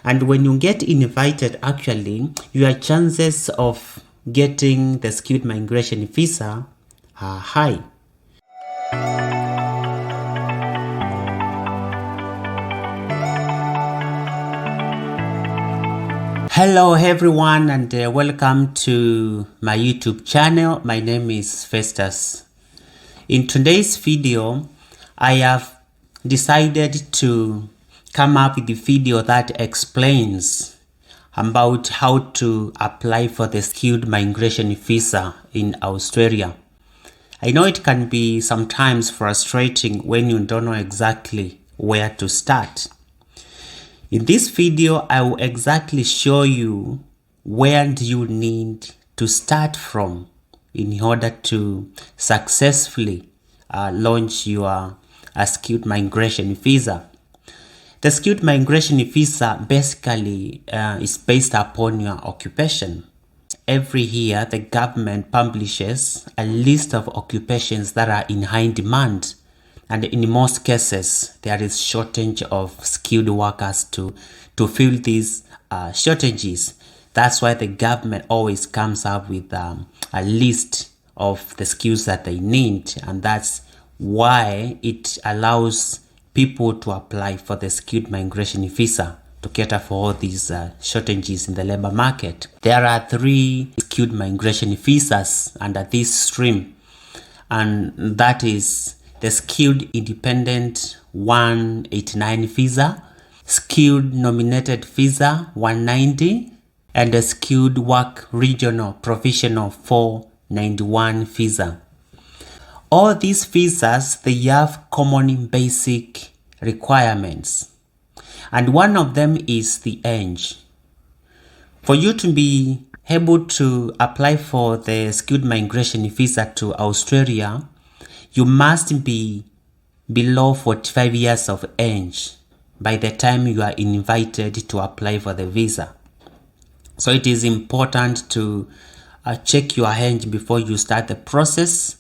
And when you get invited, actually, your chances of getting the skilled migration visa are high. Hello everyone, and welcome to my YouTube channel. My name is Festus. In today's video, I have decided to come up with a video that explains about how to apply for the skilled migration visa in Australia. I know it can be sometimes frustrating when you don't know exactly where to start. In this video, I will exactly show you where do you need to start from in order to successfully launch your skilled migration visa. The skilled migration visa basically is based upon your occupation. Every year, the government publishes a list of occupations that are in high demand. And in most cases, there is shortage of skilled workers to fill these shortages. That's why the government always comes up with a list of the skills that they need. And that's why it allows people to apply for the skilled migration visa to cater for all these shortages in the labor market. There are 3 skilled migration visas under this stream. And that is the Skilled Independent 189 visa, Skilled Nominated visa 190, and the Skilled Work Regional Provisional 491 visa. All these visas, they have common basic requirements, and one of them is the age. For you to be able to apply for the skilled migration visa to Australia, you must be below 45 years of age by the time you are invited to apply for the visa. So it is important to check your age before you start the process.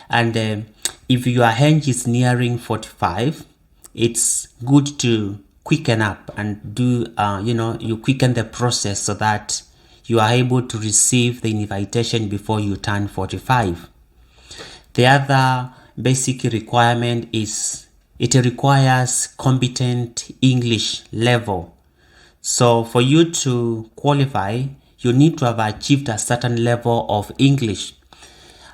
And if your age is nearing 45, it's good to quicken up and do, you quicken the process so that you are able to receive the invitation before you turn 45. The other basic requirement is it requires competent English level. So for you to qualify, you need to have achieved a certain level of English.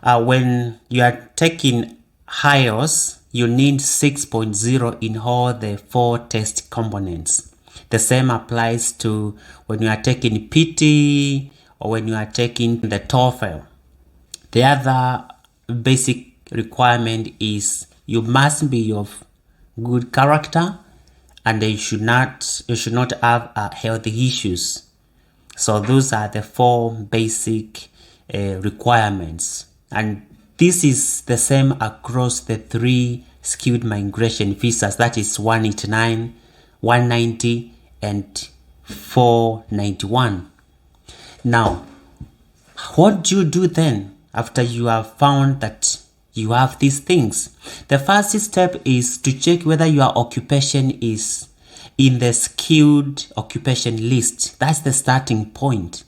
When you are taking IELTS, you need 6.0 in all the 4 test components. The same applies to when you are taking PT or when you are taking the TOEFL. The other basic requirement is you must be of good character, and you should not have health issues. So those are the 4 basic requirements, and this is the same across the 3 skilled migration visas, that is 189, 190 and 491. Now, what do you do then after you have found that you have these things? The first step is to check whether your occupation is in the skilled occupation list. That's the starting point.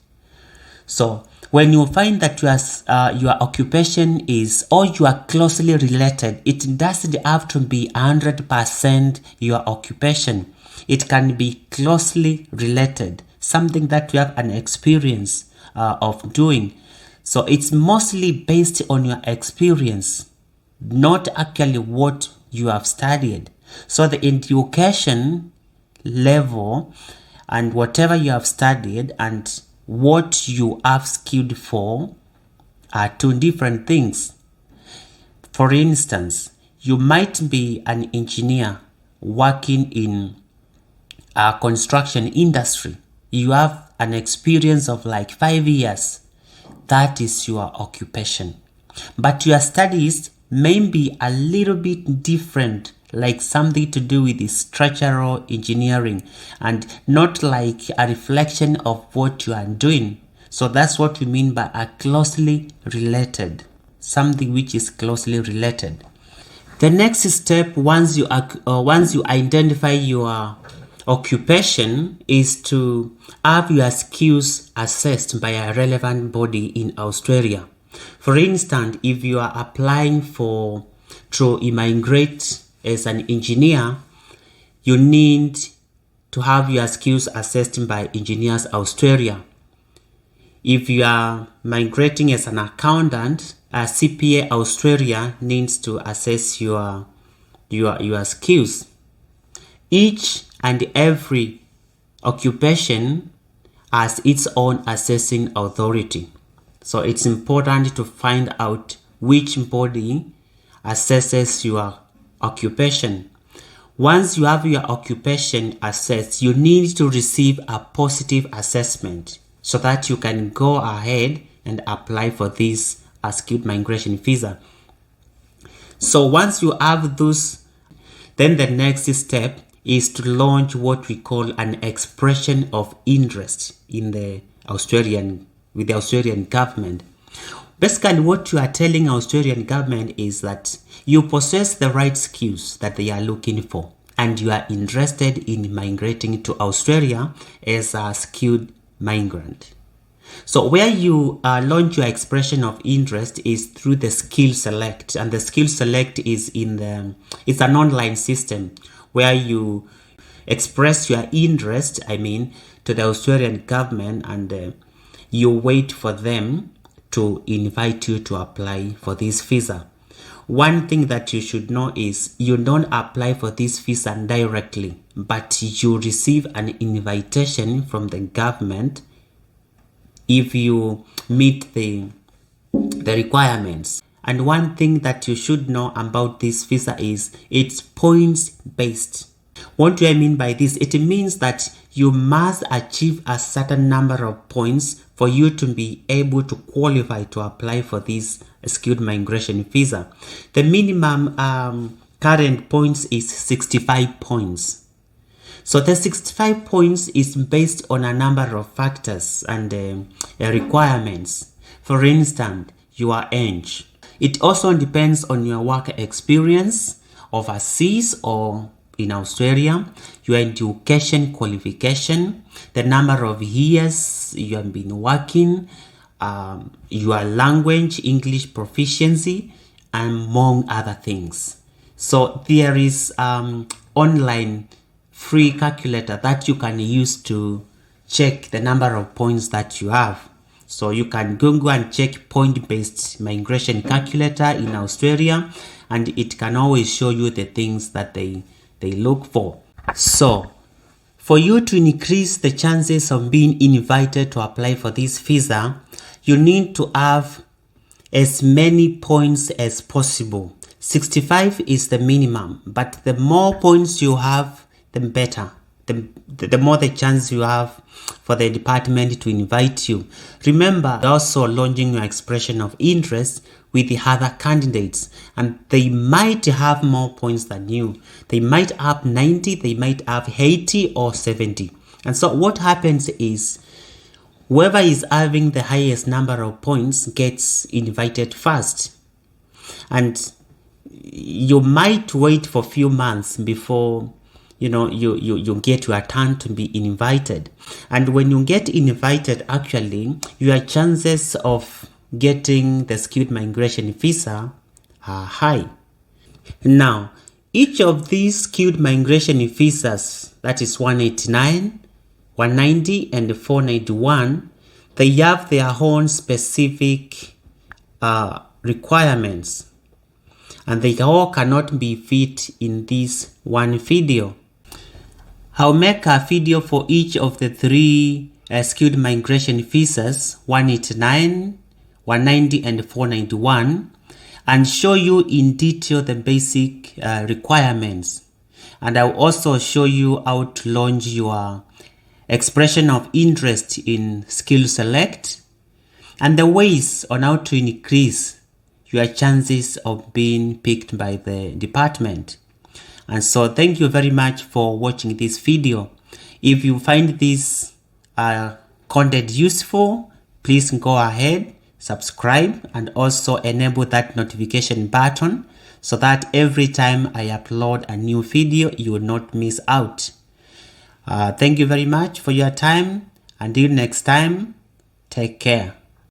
So when you find that your occupation is, or you are closely related, it doesn't have to be 100% your occupation. It can be closely related, something that you have an experience of doing. So it's mostly based on your experience, not actually what you have studied. So the education level and whatever you have studied and what you have skilled for are 2 different things. For instance, you might be an engineer working in a construction industry. You have an experience of like 5 years. That is your occupation. But your studies may be a little bit different, like something to do with the structural engineering and not like a reflection of what you are doing. So that's what we mean by a closely related, something which is closely related. The next step, once you identify your occupation is to have your skills assessed by a relevant body in Australia. For instance, if you are applying to immigrate as an engineer, you need to have your skills assessed by Engineers Australia. If you are migrating as an accountant, a CPA Australia needs to assess your skills. Each and every occupation has its own assessing authority. So it's important to find out which body assesses your occupation. Once you have your occupation assessed, you need to receive a positive assessment so that you can go ahead and apply for this skilled migration visa. So once you have those, then the next step is to launch what we call an expression of interest with the Australian government. Basically, what you are telling Australian government is that you possess the right skills that they are looking for, and you are interested in migrating to Australia as a skilled migrant. So where you launch your expression of interest is through the skill select, and the skill select is it's an online system where you express your interest, to the Australian government, and you wait for them to invite you to apply for this visa. One thing that you should know is you don't apply for this visa directly, but you receive an invitation from the government if you meet the requirements. And one thing that you should know about this visa is it's points based. What do I mean by this? It means that you must achieve a certain number of points for you to be able to qualify to apply for this skilled migration visa. The minimum current points is 65 points. So the 65 points is based on a number of factors and requirements. For instance, your age. It also depends on your work experience overseas or in Australia, your education qualification, the number of years you have been working, your language, English proficiency, and among other things. So there is online free calculator that you can use to check the number of points that you have. So you can go and check point-based migration calculator in Australia, and it can always show you the things that they look for. So for you to increase the chances of being invited to apply for this visa, you need to have as many points as possible. 65 is the minimum, but the more points you have, the better. The more the chance you have for the department to invite you. Remember, also launching your expression of interest with the other candidates, and they might have more points than you. They might have 90, they might have 80 or 70. And so what happens is whoever is having the highest number of points gets invited first. And you might wait for a few months before you get your turn to be invited. And when you get invited, actually your chances of getting the skilled migration visa are high. Now, each of these skilled migration visas, that is 189, 190 and 491, they have their own specific requirements, and they all cannot be fit in this one video. I'll make a video for each of the three skilled migration visas, 189, 190 and 491, and show you in detail the basic requirements. And I'll also show you how to launch your expression of interest in skill select and the ways on how to increase your chances of being picked by the department. And so thank you very much for watching this video. If you find this content useful, please go ahead, subscribe, and also enable that notification button so that every time I upload a new video, you will not miss out. Thank you very much for your time. Until next time, take care.